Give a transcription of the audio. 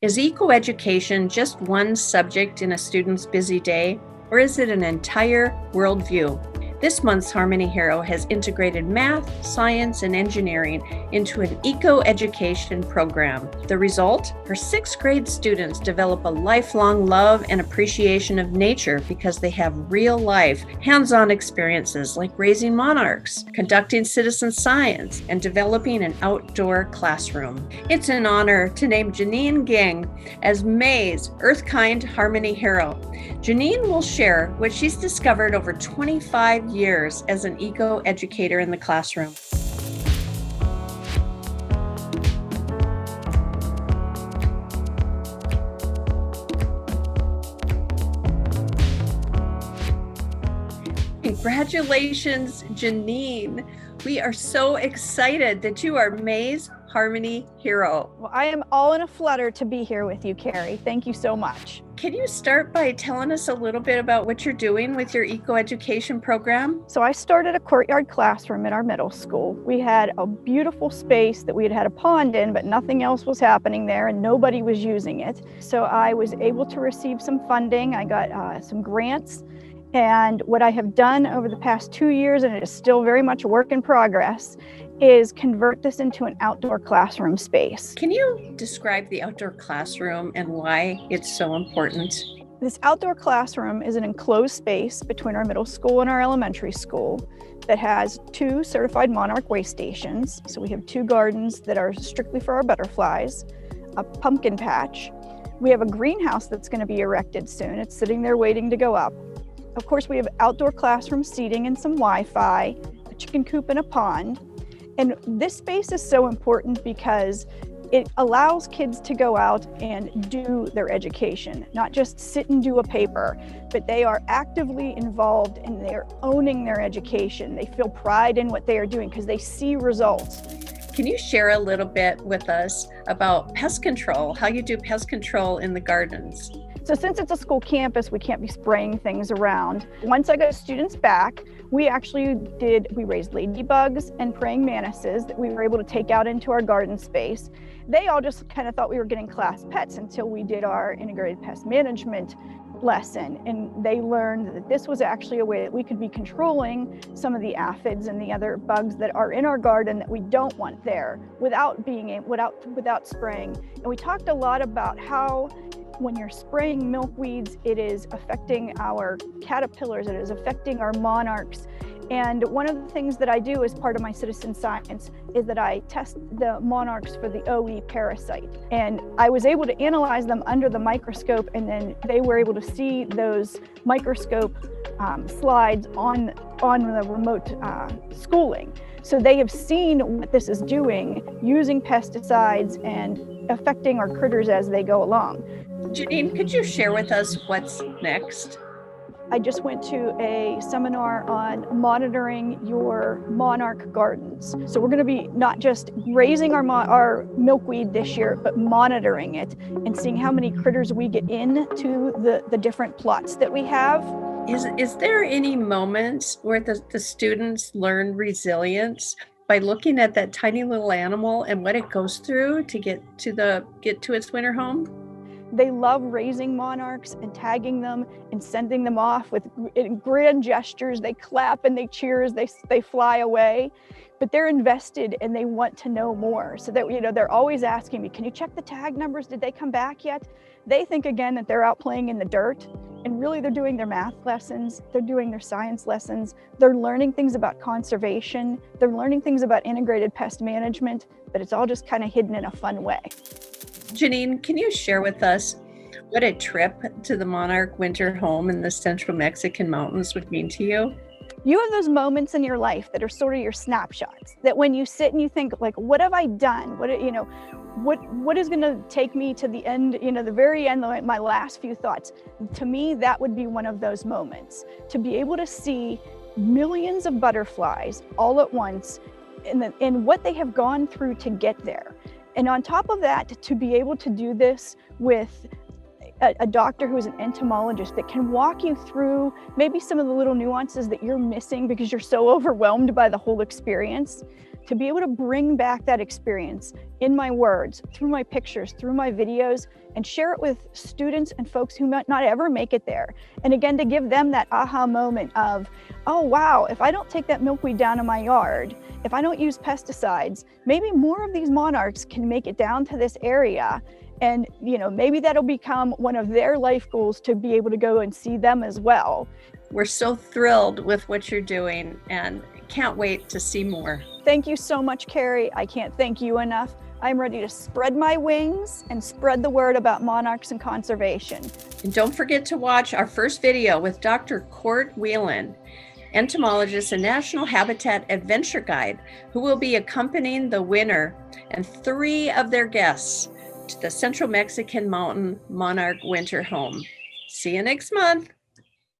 Is ecoeducation just one subject in a student's busy day, or is it an entire worldview? This month's Harmony Hero has integrated math, science, and engineering into an eco-education program. The result? Her sixth grade students develop a lifelong love and appreciation of nature because they have real-life, hands-on experiences like raising monarchs, conducting citizen science, and developing an outdoor classroom. It's an honor to name Janine Ging as May's EarthKind Harmony Hero. Janine will share what she's discovered over 25 years as an eco-educator in the classroom. Congratulations, Janine. We are so excited that you are May's Harmony Hero. Well, I am all in a flutter to be here with you, Carrie. Thank you so much. Can you start by telling us a little bit about what you're doing with your eco-education program? So I started a Courtyard Classroom at our middle school. We had a beautiful space that we had a pond in, but nothing else was happening there and nobody was using it. So I was able to receive some funding. I got some grants. And what I have done over the past 2 years, and it is still very much a work in progress, is convert this into an outdoor classroom space. Can you describe the outdoor classroom and why it's so important? This outdoor classroom is an enclosed space between our middle school and our elementary school that has 2 certified Monarch waste stations. So we have 2 gardens that are strictly for our butterflies, a pumpkin patch. We have a greenhouse that's going to be erected soon. It's sitting there waiting to go up. Of course, we have outdoor classroom seating and some Wi-Fi, a chicken coop and a pond. And this space is so important because it allows kids to go out and do their education, not just sit and do a paper, but they are actively involved and they're owning their education. They feel pride in what they are doing because they see results. Can you share a little bit with us about pest control, how you do pest control in the gardens? So since it's a school campus, we can't be spraying things around. Once I got students back, we raised ladybugs and praying mantises that we were able to take out into our garden space. They all just kind of thought we were getting class pets until we did our integrated pest management lesson. And they learned that this was actually a way that we could be controlling some of the aphids and the other bugs that are in our garden that we don't want there without spraying. And we talked a lot about how when you're spraying milkweeds, it is affecting our caterpillars, it is affecting our monarchs. And one of the things that I do as part of my citizen science is that I test the monarchs for the OE parasite. And I was able to analyze them under the microscope, and then they were able to see those microscope slides on the remote schooling. So they have seen what this is doing using pesticides and affecting our critters as they go along. Janine, could you share with us what's next? I just went to a seminar on monitoring your monarch gardens. So we're going to be not just raising our milkweed this year, but monitoring it and seeing how many critters we get into the different plots that we have. Is there any moment where the students learn resilience by looking at that tiny little animal and what it goes through to get to its winter home? They love raising monarchs and tagging them and sending them off with grand gestures. They clap and they cheer as they fly away, but they're invested and they want to know more. So that, they're always asking me, can you check the tag numbers? Did they come back yet? They think again that they're out playing in the dirt, and really they're doing their math lessons. They're doing their science lessons. They're learning things about conservation. They're learning things about integrated pest management, but it's all just kind of hidden in a fun way. Janine, can you share with us what a trip to the Monarch winter home in the central Mexican mountains would mean to you? You have those moments in your life that are sort of your snapshots, that when you sit and you think, like, what have I done? What is going to take me to the end, the very end, my last few thoughts? To me, that would be one of those moments, to be able to see millions of butterflies all at once and what they have gone through to get there. And on top of that, to be able to do this with a doctor who is an entomologist that can walk you through maybe some of the little nuances that you're missing because you're so overwhelmed by the whole experience. to be able to bring back that experience in my words, through my pictures, through my videos, and share it with students and folks who might not ever make it there. And again, to give them that aha moment of, oh wow, if I don't take that milkweed down in my yard, if I don't use pesticides, maybe more of these monarchs can make it down to this area. And maybe that'll become one of their life goals, to be able to go and see them as well. We're so thrilled with what you're doing and can't wait to see more. Thank you so much, Carrie. I can't thank you enough. I'm ready to spread my wings and spread the word about monarchs and conservation. And don't forget to watch our first video with Dr. Court Whelan, entomologist and National Habitat Adventure Guide, who will be accompanying the winner and 3 of their guests to the Central Mexican Mountain Monarch Winter Home. See you next month.